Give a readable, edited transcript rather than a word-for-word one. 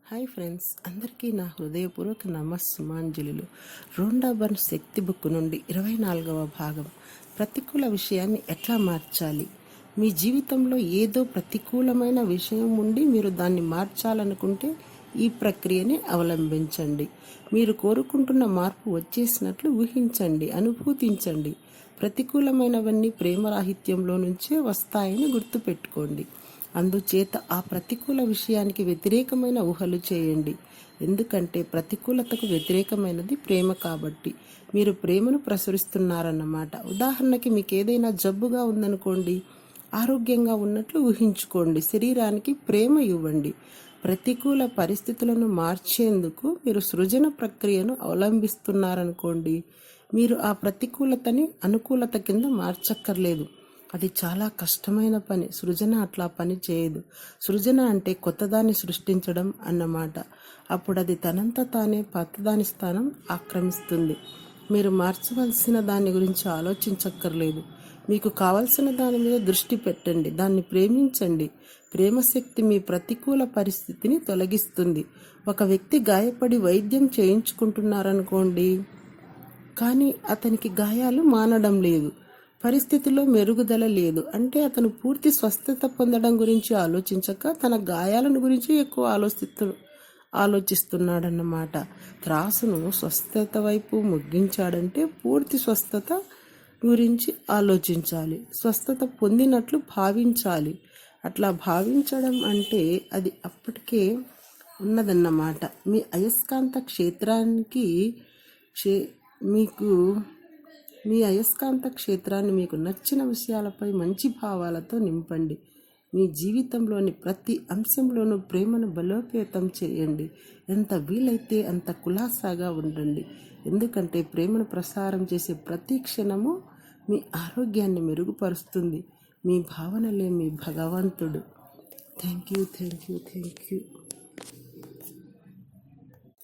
Hi friends, అందరికీ నా హృదయపూర్వక నమస్సుమాంజలులు. రోండా బర్న్స్ శక్తి బుక్ నుండి 24వ భాగం. ప్రతికూల విషయాన్ని ఎట్లా మార్చాలి. మీ జీవితంలో ఏదో ప్రతికూలమైన విషయం ఉండి మీరు దాన్ని మార్చాలనుకుంటే ఈ ప్రక్రియని అవలంబించండి. మీరు కోరుకుంటున్న మార్పు వచ్చేసినట్లు ఊహించండి, అనుభూతించండి. ప్రతికూలమైనవన్నీ ప్రేమరాహిత్యంలో నుంచే వస్తాయని గుర్తుపెట్టుకోండి. అందుచేత ఆ ప్రతికూల విషయానికి వ్యతిరేకమైన ఊహలు చేయండి. ఎందుకంటే ప్రతికూలతకు వ్యతిరేకమైనది ప్రేమ. కాబట్టి మీరు ప్రేమను ప్రసరిస్తున్నారన్నమాట. ఉదాహరణకి మీకు ఏదైనా జబ్బుగా ఉందనుకోండి, ఆరోగ్యంగా ఉన్నట్లు ఊహించుకోండి. శరీరానికి ప్రేమ ఇవ్వండి. ప్రతికూల పరిస్థితులను మార్చేందుకు మీరు సృజన ప్రక్రియను అవలంబిస్తున్నారనుకోండి, మీరు ఆ ప్రతికూలతని అనుకూలత కింద మార్చక్కర్లేదు. అది చాలా కష్టమైన పని. సృజన అట్లా పని చేయదు. సృజన అంటే కొత్తదాన్ని సృష్టించడం అన్నమాట. అప్పుడు అది తనంత తానే పాతదాని స్థానం ఆక్రమిస్తుంది. మీరు మార్చవలసిన దాని గురించి ఆలోచించక్కర్లేదు. మీకు కావలసిన దాని మీద దృష్టి పెట్టండి. దాన్ని ప్రేమించండి. ప్రేమశక్తి మీ ప్రతికూల పరిస్థితిని తొలగిస్తుంది. ఒక వ్యక్తి గాయపడి వైద్యం చేయించుకుంటున్నారనుకోండి, కానీ అతనికి గాయాలు మానడం లేదు, పరిస్థితిలో మెరుగుదల లేదు అంటే అతను పూర్తి స్వస్థత పొందడం గురించి ఆలోచించక తన గాయాలను గురించి ఎక్కువ ఆలోచిస్తున్నాడన్నమాట. త్రాసును స్వస్థత వైపు ముగ్గించాడంటే పూర్తి స్వస్థత గురించి ఆలోచించాలి. స్వస్థత పొందినట్లు భావించాలి. అట్లా భావించడం అంటే అది అప్పటికే ఉన్నదన్నమాట. మీ అయస్కాంత క్షేత్రానికి మీ అయస్కాంత క్షేత్రాన్ని మీకు నచ్చిన విషయాలపై మంచి భావాలతో నింపండి. మీ జీవితంలోని ప్రతి అంశంలోనూ ప్రేమను బలోపేతం చేయండి. ఎంత వీలైతే అంత కులాసాగా ఉండండి. ఎందుకంటే ప్రేమను ప్రసారం చేసే ప్రతి క్షణము మీ ఆరోగ్యాన్ని మెరుగుపరుస్తుంది. మీ భావనలే మీ భగవంతుడు. Thank you.